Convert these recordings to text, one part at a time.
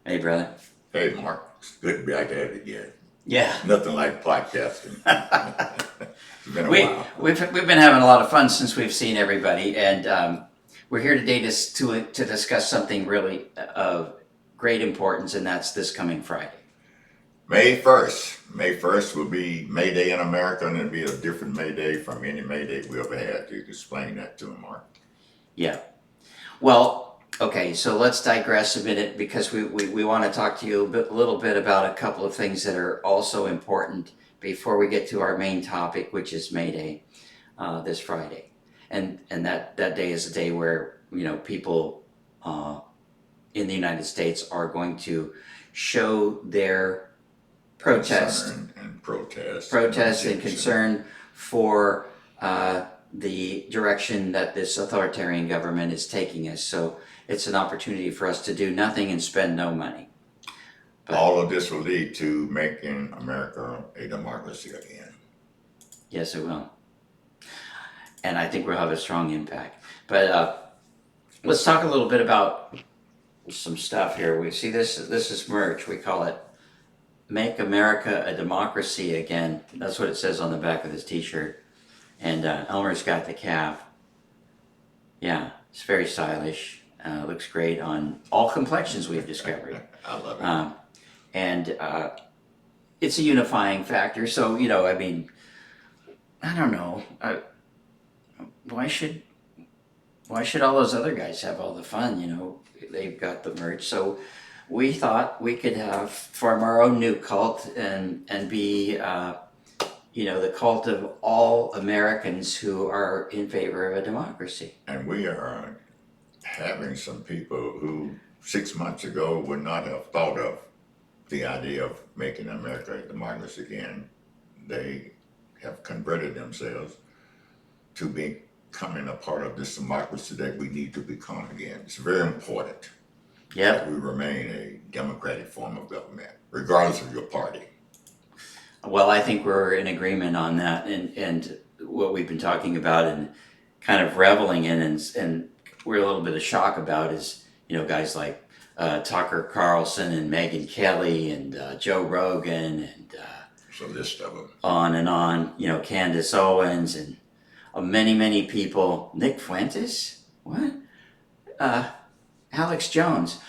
Hey, brother. Hey, Mark. It's good to be back at it again. Yeah, Nothing like podcasting. It's been a we while. we've been having a lot of fun since we've seen everybody, and we're here today to discuss something really of great importance, and that's this coming Friday. May 1st. May 1st will be May Day in America, and it'll be a different May Day from any May Day we ever had. You can explain that to him, Mark. Yeah. Well, okay. So let's digress a minute because we want to talk to you a little bit about a couple of things that are also important before we get to our main topic, which is May Day. This Friday, and that day is a day where people in the United States are going to show their protest, Concern and protest. and concern for the direction that this authoritarian government is taking us. So it's an opportunity for us to do nothing and spend no money. All of this will lead to making America a democracy again. Yes, it will. And I think we'll have a strong impact. But let's talk a little bit about some stuff here. We see this is merch. We call it "Make America a Democracy Again." That's what it says on the back of this T-shirt. And Elmer's got the calf. Yeah, it's very stylish. Looks great on all complexions we've discovered. I love it. And it's a unifying factor. So I mean, I don't know. Why should all those other guys have all the fun? They've got the merch. So we thought we could form our own new cult and be the cult of all Americans who are in favor of a democracy. And we are having some people who 6 months ago would not have thought of the idea of making America a democracy again. They have converted themselves to becoming a part of this democracy that we need to become again. It's very important that we remain a democratic form of government, regardless of your party. Well, I think we're in agreement on that, and what we've been talking about and kind of reveling in, and we're a little bit of shock about is guys like Tucker Carlson and Megyn Kelly and Joe Rogan and It's a list of them. on and on. Candace Owens and many people. Nick Fuentes, what? Alex Jones.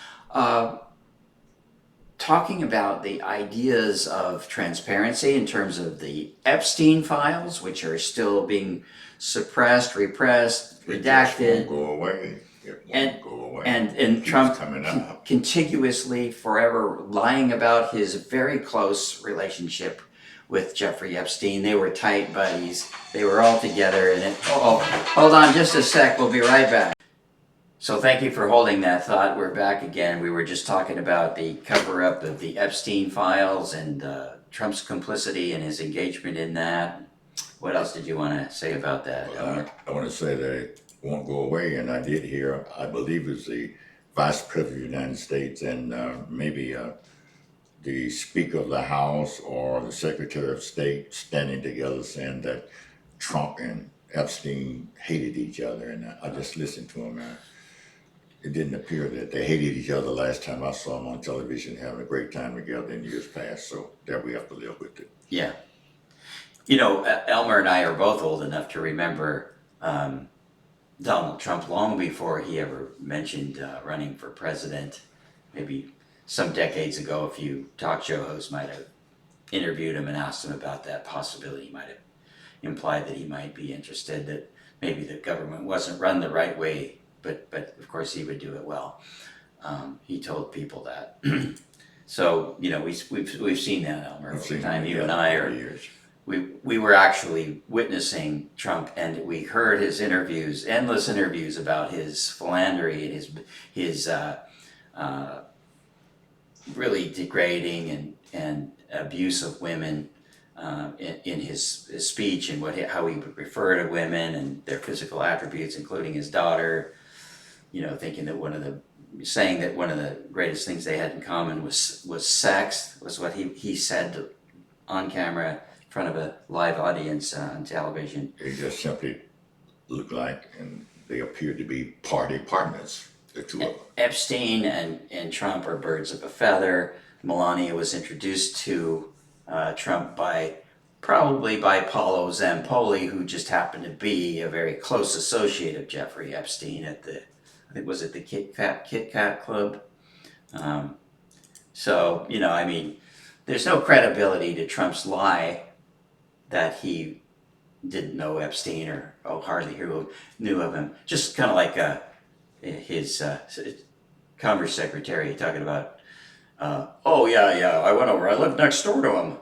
Talking about the ideas of transparency in terms of the Epstein files, which are still being suppressed, repressed, redacted. It just won't go away. It won't go away. And Trump coming up. contiguously forever lying about his very close relationship with Jeffrey Epstein. They were tight buddies. They were all together. And hold on just a sec. We'll be right back. So thank you for holding that thought. We're back again. We were just talking about the cover-up of the Epstein files and Trump's complicity and his engagement in that. What else did you want to say about that, Elmer? I want to say that it won't go away, and I did hear, I believe it's the Vice President of the United States and maybe the Speaker of the House or the Secretary of State standing together saying that Trump and Epstein hated each other, and I just listened to them. It didn't appear that they hated each other last time I saw them on television having a great time together in years past, so that we have to live with it. Yeah. Elmer and I are both old enough to remember Donald Trump long before he ever mentioned running for president. Maybe some decades ago, a few talk show hosts might have interviewed him and asked him about that possibility. He might have implied that he might be interested, that maybe the government wasn't run the right way, but of course he would do it well. He told people that. So we've seen that, Elmer, over time. You and I are. Years. We were actually witnessing Trump, and we heard his interviews, endless interviews about his philandering and his really degrading and abuse of women in his speech, and how he would refer to women and their physical attributes, including his daughter. Saying that one of the greatest things they had in common was sex, was what he said on camera in front of a live audience on television. They just simply look like, and they appear to be party partners. the two of them. Epstein and Trump are birds of a feather. Melania was introduced to Trump probably by Paolo Zampoli, who just happened to be a very close associate of Jeffrey Epstein at I think was it the Kit Kat Club. So I mean, there's no credibility to Trump's lie that he didn't know Epstein or hardly who knew of him. Just kind of like his Commerce Secretary talking about, oh yeah, I went over. I lived next door to him,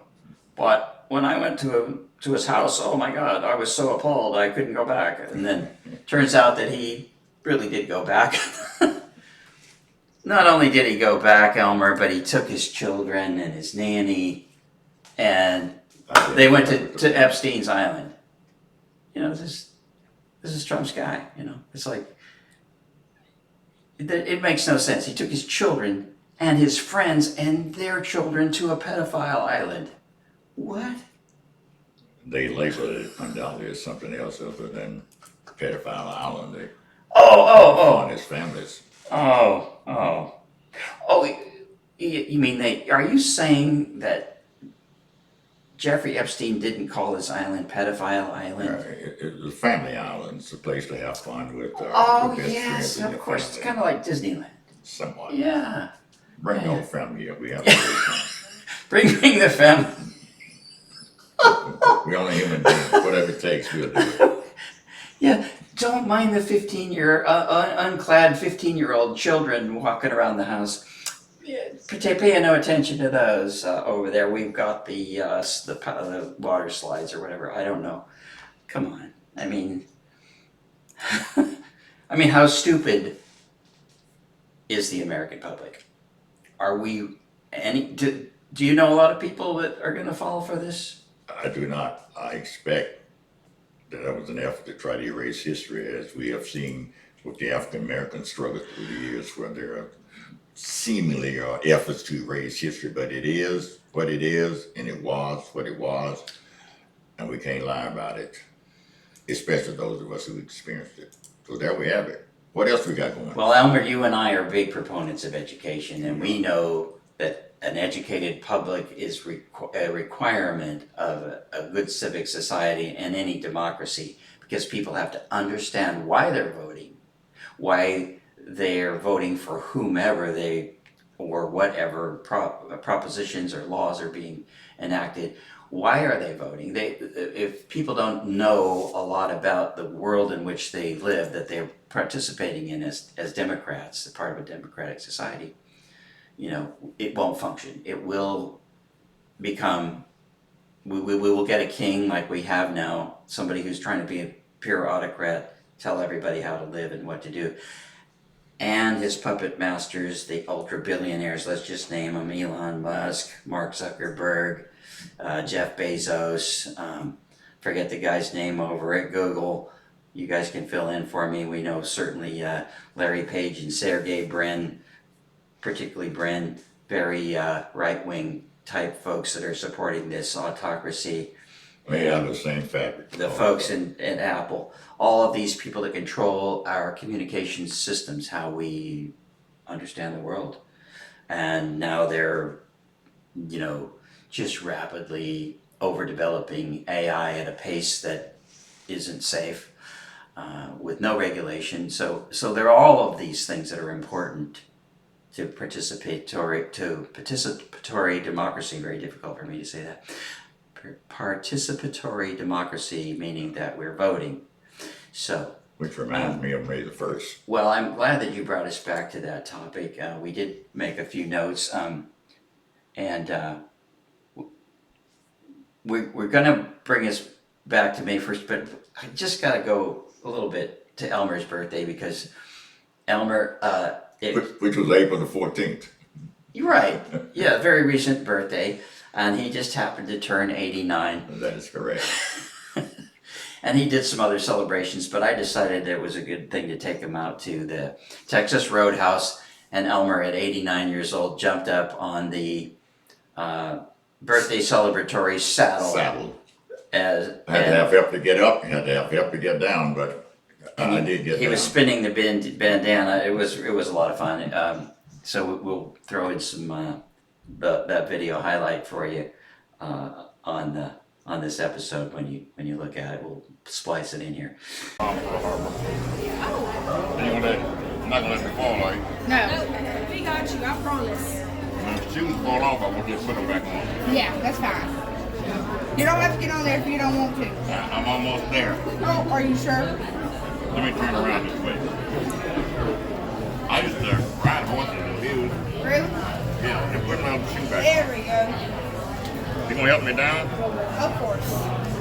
but when I went to his house, oh my God, I was so appalled I couldn't go back. And then turns out that he really did go back. Not only did he go back, Elmer, but he took his children and his nanny, and they went to Epstein's Island. This is Trump's guy. It's like it makes no sense. He took his children and his friends and their children to a pedophile island. What? They labeled it undoubtedly as something else other than pedophile island. They on his families. Oh, you mean are you saying that Jeffrey Epstein didn't call his island pedophile island? It's a family island. It's a place to have fun with. Oh, with best yes, friends and of your course. family. It's kind of like Disneyland. Somewhat. Yeah. Bring the whole family up. We have to Bring the family. We're only human beings. Whatever it takes, we'll do it. Yeah, don't mind the unclad 15-year-old children walking around the house. Yeah, pay no attention to those over there. We've got the water slides or whatever. I don't know. Come on. I mean, how stupid is the American public? Are we do you know a lot of people that are going to fall for this? I do not. I expect that was an effort to try to erase history, as we have seen with the African American struggle through the years, where there are seemingly efforts to erase history, but it is what it is, and it was what it was, and we can't lie about it, especially those of us who experienced it. So there we have it. What else we got going? Well, Elmer, you and I are big proponents of education, and we know that an educated public is a requirement of a good civic society and any democracy, because people have to understand why they're voting, why they're voting for whomever or whatever propositions or laws are being enacted. Why are they voting? If people don't know a lot about the world in which they live, that they're participating in as Democrats, a part of a democratic society, it won't function. It will become, we will get a king like we have now, somebody who's trying to be a pure autocrat, tell everybody how to live and what to do. And his puppet masters, the ultra billionaires, let's just name them: Elon Musk, Mark Zuckerberg, Jeff Bezos, forget the guy's name over at Google. You guys can fill in for me. We know certainly Larry Page and Sergey Brin, particularly Brin, very right-wing type folks that are supporting this autocracy. Made out of the same fabric. The folks in Apple, all of these people that control our communication systems, how we understand the world. And now they're, just rapidly overdeveloping AI at a pace that isn't safe, with no regulation. So there are all of these things that are important to participatory democracy. Very difficult for me to say that. Participatory democracy, meaning that we're voting. So, which reminds me of May the 1st. Well, I'm glad that you brought us back to that topic. We did make a few notes, and we're going to bring us back to May 1st, but I just got to go a little bit to Elmer's birthday, because Elmer... which was April the 14th. You're right. Yeah, very recent birthday. And he just happened to turn 89. That is correct. And he did some other celebrations, but I decided it was a good thing to take him out to the Texas Roadhouse. And Elmer, at 89 years old, jumped up on the birthday celebratory saddle. Had to have help to get up, had to have help to get down, but I did get He was that. spinning the bandana. It was a lot of fun. So we'll throw in some that video highlight for you on this episode when you look at it. We'll splice it in here. You're not gonna let me fall, are you? No, we got you, I promise. When the shoes fall off, I want you to put them back on. Yeah, that's fine. You don't have to get on there if you don't want to. I'm almost there. Oh, are you sure? Let me turn around this way. I used to ride horses and mules. Really? Yeah, and put my shoe back. There we go. You gonna help me down? Of course.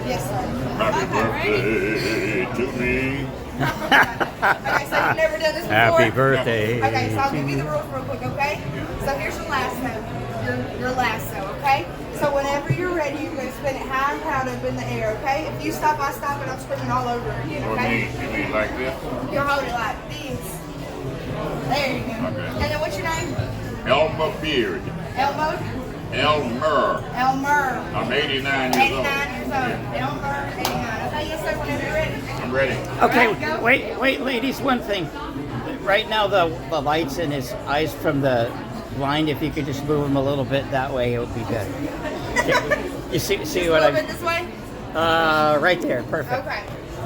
Yes, sir. Happy birthday to me. Okay, so you've never done this before? Happy birthday. Okay, so I'll give you the rules real quick, okay? So here's your lasso. Your lasso, okay? So whenever you're ready, you're going to spin it high and proud up in the air, okay? If you stop, I stop, and I'm spinning all over again, okay? You mean like this? You'll hold it like this. There you go. Okay. And then what's your name? Elmer Beard. Elmo? Elmer. Elmer. I'm 89 years 89 old. years old. Elmer, 89. Okay, yes, sir, whenever you're ready. I'm ready. Okay, wait, ladies, one thing. Right now, the light's in his eyes from the blind. If you could just move him a little bit that way, it would be good. You see Just what a little bit I? this way? Right there, perfect. Okay.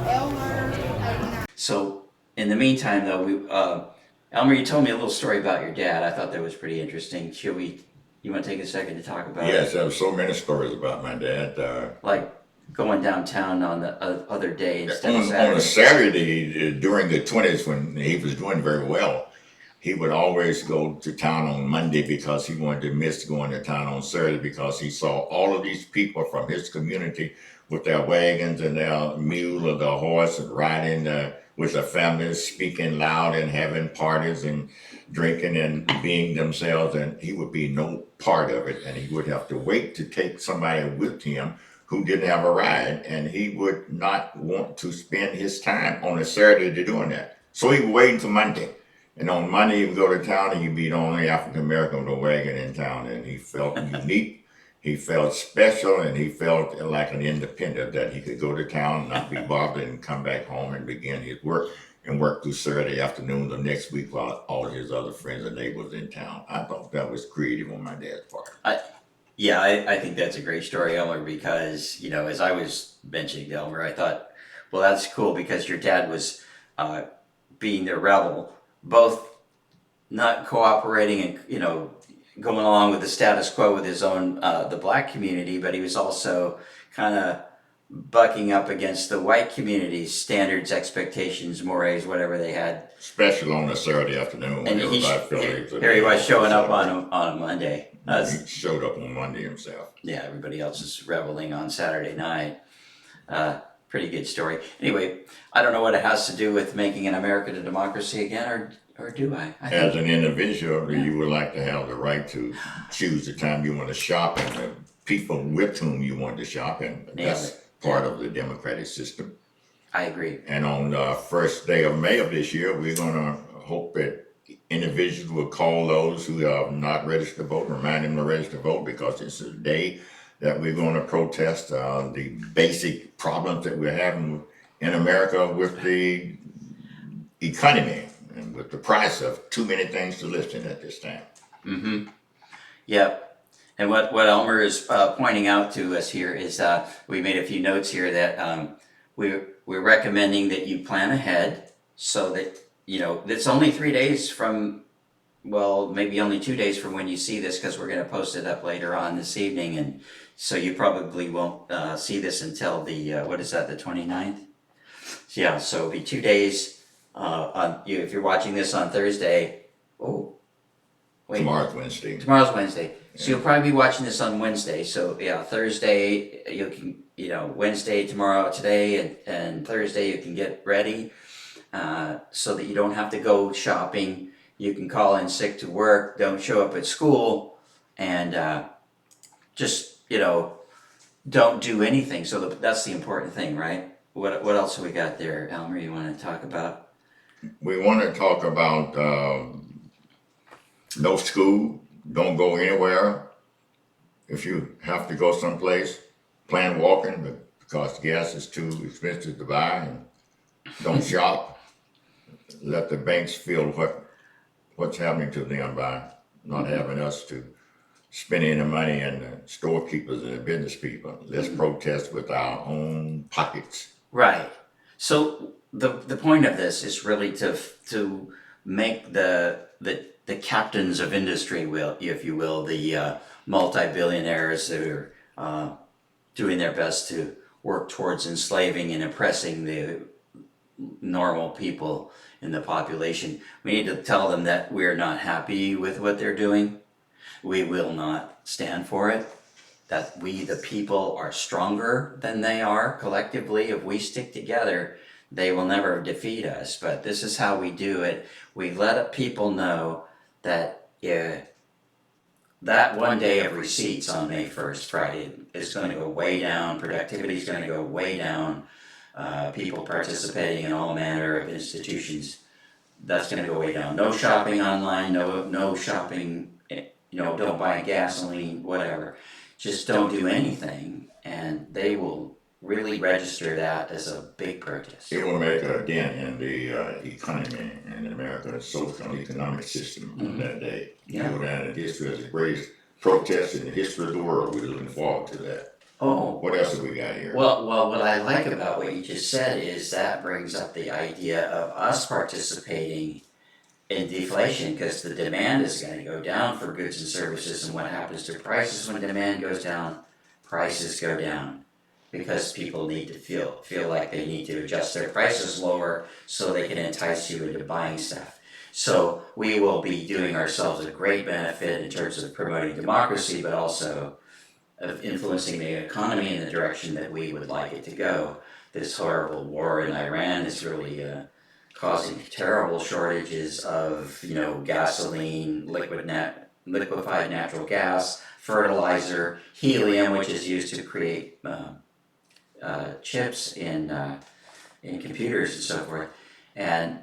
Elmer, 89. So in the meantime, though, Elmer, you told me a little story about your dad. I thought that was pretty interesting. You want to take a second to talk about Yes, it? there were so many stories about my dad. Like going downtown on the other day instead of On a Saturday. Saturday during the 20s when he was doing very well, he would always go to town on Monday because he wanted to miss going to town on Saturday because he saw all of these people from his community with their wagons and their mule or their horse and riding with their families, speaking loud and having parties and drinking and being themselves, and he would be no part of it, and he would have to wait to take somebody with him who didn't have a ride, and he would not want to spend his time on a Saturday to doing that. So he would wait until Monday. And on Monday, he would go to town and he'd be the only African American with a wagon in town. And he felt unique, he felt special, and he felt like an independent that he could go to town and not be bothered and come back home and begin his work and work through Saturday afternoon the next week while all his other friends and neighbors in town. I thought that was creative on my dad's part. I think that's a great story, Elmer, because, as I was mentioning to Elmer, I thought, well, that's cool because your dad was being the rebel, both not cooperating and, going along with the status quo with his own, the black community, but he was also kind of bucking up against the white community's standards, expectations, mores, whatever they had. Especially on a Saturday afternoon when And everybody felt here he was showing up on a Monday. He showed up on Monday himself. Yeah, everybody else is reveling on Saturday night. Pretty good story. Anyway, I don't know what it has to do with making an America a democracy again, or do I? As an individual, you would like to have the right to choose the time you want to shop and the people with whom you want to shop, and that's part of the democratic system. I agree. And on the first day of May of this year, we're going to hope that individuals will call those who have not registered to vote, remind them to register to vote, because it's a day that we're going to protest the basic problems that we're having in America with the economy and with the price of too many things to listen at this time. Mm-hmm. Yep. And what Elmer is pointing out to us here is we made a few notes here that we're recommending that you plan ahead so that, it's only 3 days from, well, maybe only 2 days from when you see this, because we're going to post it up later on this evening. And so you probably won't see this until the, what is that, the 29th? Yeah, so it'll be 2 days. If you're watching this on Thursday, Tomorrow's Wednesday. Tomorrow's Wednesday. So you'll probably be watching this on Wednesday. So yeah, Thursday, you can, Wednesday, tomorrow, today, and Thursday, you can get ready so that you don't have to go shopping. You can call in sick to work, don't show up at school, and just, don't do anything. So that's the important thing, right? What else have we got there, Elmer, you want to talk about? We want to talk about no school, don't go anywhere. If you have to go someplace, plan walking because gas is too expensive to buy. And don't shop. Let the banks feel what's happening to them by not having us to spending the money and the storekeepers and the business people. Let's protest with our own pockets. Right. So the point of this is really to make the captains of industry, will, if you will, the multi-billionaires that are doing their best to work towards enslaving and oppressing the normal people in the population. We need to tell them that we're not happy with what they're doing. We will not stand for it. That we, the people, are stronger than they are collectively. If we stick together, they will never defeat us. But this is how we do it. We let people know that that one day of receipts on May 1st, Friday, is going to go way down. Productivity is going to go way down. People participating in all manner of institutions, that's going to go way down. No shopping online, no shopping, don't buy gasoline, whatever. Just don't do anything, and they will really register that as a big protest. It will make a dent in the economy in America's social and economic system on that day. Yeah. Go down in history as the greatest protest in the history of the world. We're looking forward to that. Oh, What else have we got here? well, what I like about what you just said is that brings up the idea of us participating in deflation, because the demand is going to go down for goods and services, and what happens to prices when demand goes down? Prices go down because people need to feel like they need to adjust their prices lower so they can entice you into buying stuff. So we will be doing ourselves a great benefit in terms of promoting democracy, but also of influencing the economy in the direction that we would like it to go. This horrible war in Iran is really causing terrible shortages of, gasoline, liquefied natural gas, fertilizer, helium, which is used to create chips in computers and so forth. And,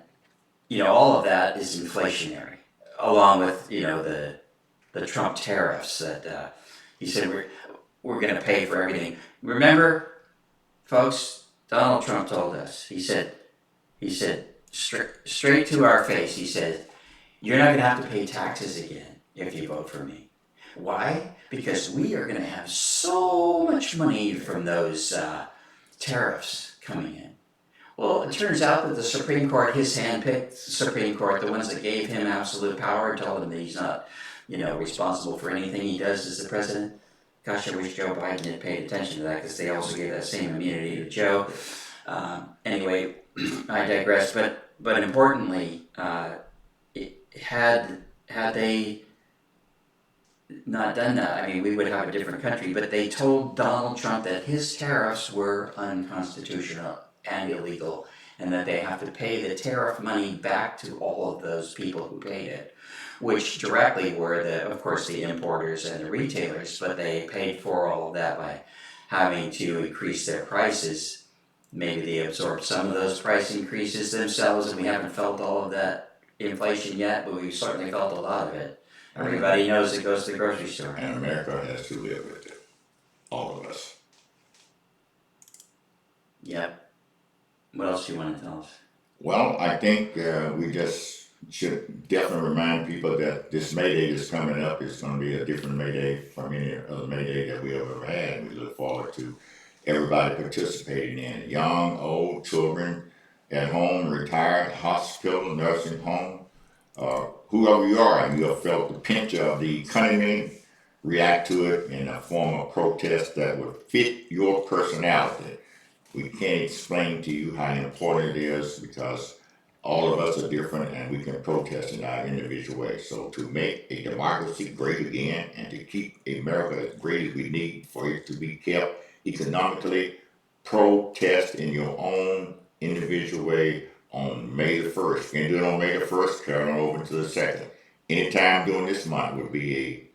all of that is inflationary, along with, the Trump tariffs that he said we're going to pay for everything. Remember, folks, Donald Trump told us, he said straight to our face, he said, you're not going to have to pay taxes again if you vote for me. Why? Because we are going to have so much money from those tariffs coming in. Well, it turns out that the Supreme Court, his hand-picked Supreme Court, the ones that gave him absolute power and told him that he's not, responsible for anything he does as the president. Gosh, I wish Joe Biden had paid attention to that, because they also gave that same immunity to Joe. Anyway, I digress. But importantly, had they not done that, we would have a different country. But they told Donald Trump that his tariffs were unconstitutional and illegal, and that they have to pay the tariff money back to all of those people who paid it, which directly were, of course, the importers and the retailers, but they paid for all of that by having to increase their prices. Maybe they absorbed some of those price increases themselves, and we haven't felt all of that inflation yet, but we've certainly felt a lot of it. Everybody knows it goes to the grocery store. And America has to live with it. All of us. Yep. What else do you want to tell us? Well, I think we just should definitely remind people that this May Day that's coming up is going to be a different May Day from any other May Day that we have ever had. We look forward to everybody participating in it. Young, old, children, at home, retired, hospital, nursing home, whoever you are, and you have felt the pinch of the economy, react to it in a form of protest that would fit your personality. We can't explain to you how important it is, because all of us are different and we can protest in our individual ways. So to make a democracy great again and to keep America as great as we need for it to be kept economically, protest in your own individual way on May the 1st. If you can do it on May the 1st, carry on over to the 2nd. Anytime during this month would be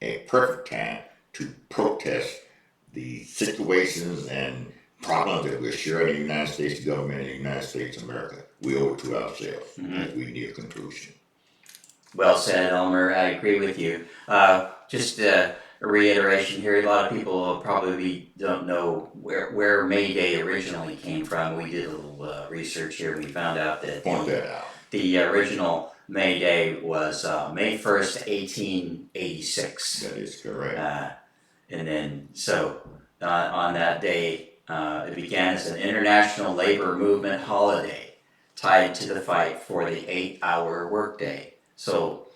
a perfect time to protest the situations and problems that we're sharing in the United States government and the United States of America. We owe it to ourselves as we need a conclusion. Well said, Elmer. I agree with you. Just a reiteration here. A lot of people probably don't know where May Day originally came from. We did a little research here. We found out that Point that out. the original May Day was May 1st, 1886. That is correct. And then, so on that day, it began as an international labor movement holiday tied to the fight for the 8-hour workday. So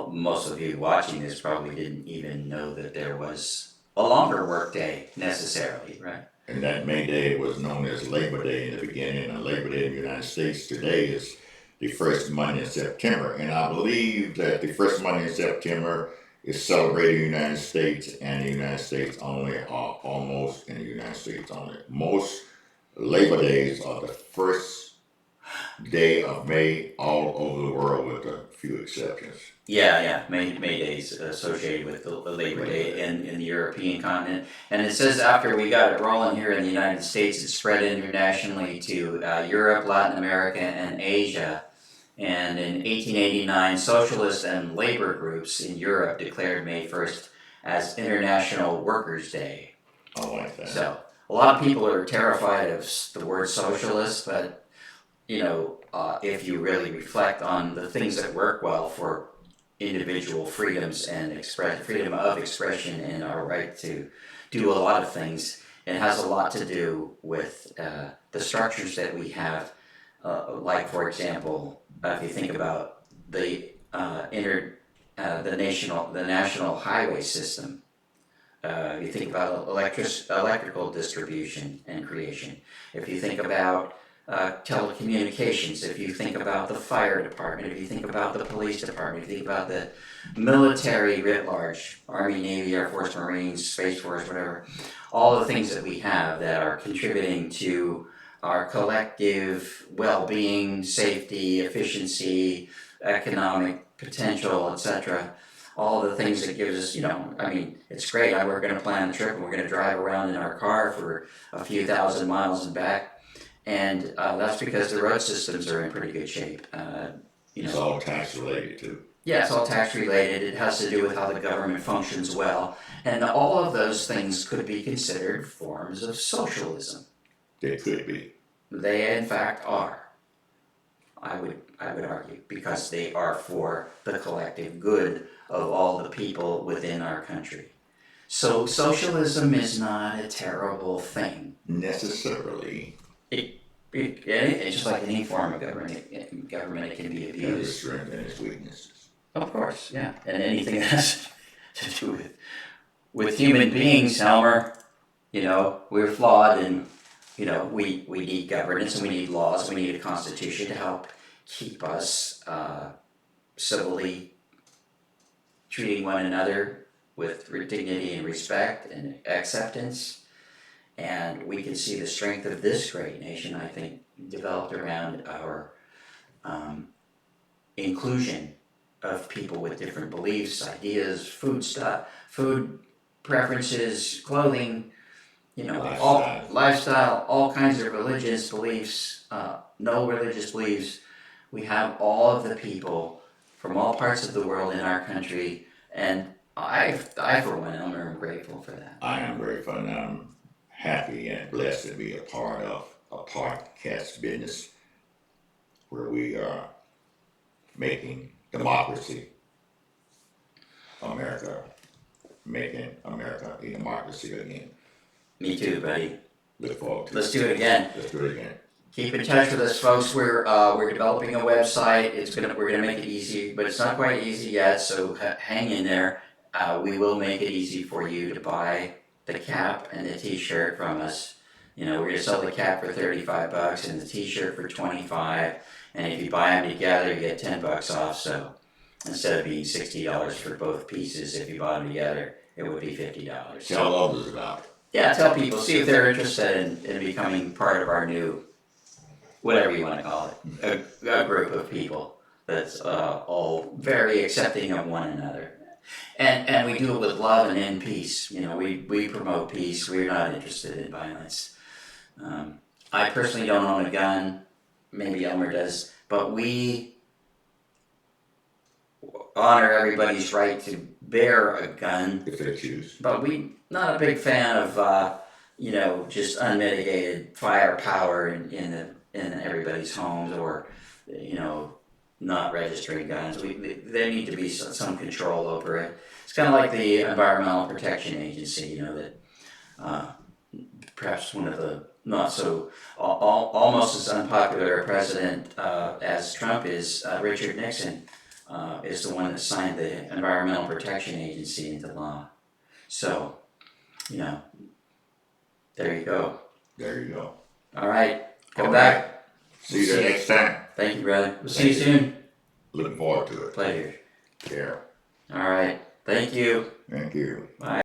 most of you watching this probably didn't even know that there was a longer workday necessarily, right? And that May Day was known as Labor Day in the beginning, and Labor Day in the United States today is the first Monday in September. And I believe that the first Monday in September is celebrated in the United States and the United States only, or almost in the United States only. Most Labor Days are the first day of May all over the world with a few exceptions. Yeah. May Days associated with the Labor Day in the European continent. And it says after we got it rolling here in the United States, it spread internationally to Europe, Latin America, and Asia. And in 1889, socialist and labor groups in Europe declared May 1st as International Workers' Day. I like that. So a lot of people are terrified of the word socialist, but if you really reflect on the things that work well for individual freedoms and freedom of expression and our right to do a lot of things, it has a lot to do with the structures that we have. Like, for example, if you think about the national highway system, you think about electrical distribution and creation. If you think about telecommunications, if you think about the fire department, if you think about the police department, if you think about the military writ large, Army, Navy, Air Force, Marines, Space Force, whatever, all the things that we have that are contributing to our collective well-being, safety, efficiency, economic potential, etc. All the things that gives us, it's great. We're going to plan the trip and we're going to drive around in our car for a few thousand miles and back. And that's because the road systems are in pretty good shape. It's all tax related too. Yeah, it's all tax related. It has to do with how the government functions well. And all of those things could be considered forms of socialism. They could be. They, in fact, are. I would argue, because they are for the collective good of all the people within our country. So socialism is not a terrible thing. Necessarily. It's just like any form of government, it can be It has its abused. strengths and its weaknesses. Of course, yeah. And anything that has to do with human beings, Elmer, we're flawed, and we need governance, and we need laws, we need a constitution to help keep us civilly treating one another with dignity and respect and acceptance. And we can see the strength of this great nation, I think, developed around our inclusion of people with different beliefs, ideas, food preferences, clothing, lifestyle, all kinds of religious beliefs, no religious beliefs. We have all of the people from all parts of the world in our country, and I for one, Elmer, am grateful for that. I am grateful, and I'm happy and blessed to be a part of a podcast business where we are making democracy making America a democracy again. Me too, buddy. Look forward to Let's do it again. Let's do it again. Keep in touch with us, folks. We're developing a website. We're gonna make it easy, but it's not quite easy yet. So hang in there. We will make it easy for you to buy the cap and the T-shirt from us. We're gonna sell the cap for $35 and the T-shirt for $25. And if you buy them together, you get $10 off. So instead of being $60 for both pieces, if you bought them together, it would be $50. Tell others about it. Yeah, tell people, see if they're interested in becoming part of our new, whatever you want to call it, a group of people that's all very accepting of one another. And we do it with love and in peace. We promote peace. We're not interested in violence. I personally don't own a gun. Maybe Elmer does. But we honor everybody's right to bear a gun, if they choose. but we not a big fan of just unmitigated firepower in everybody's homes, or not registering guns. There need to be some control over it. It's kind of like the Environmental Protection Agency, that perhaps one of the not so almost as unpopular a president as Trump is, Richard Nixon, is the one that signed the Environmental Protection Agency into law. So, there you go. There you go. All right, come All back. See you next time. Thank you, brother. We'll see you soon. Looking forward to it. Pleasure. Care. All right. Thank you. Thank you. Bye.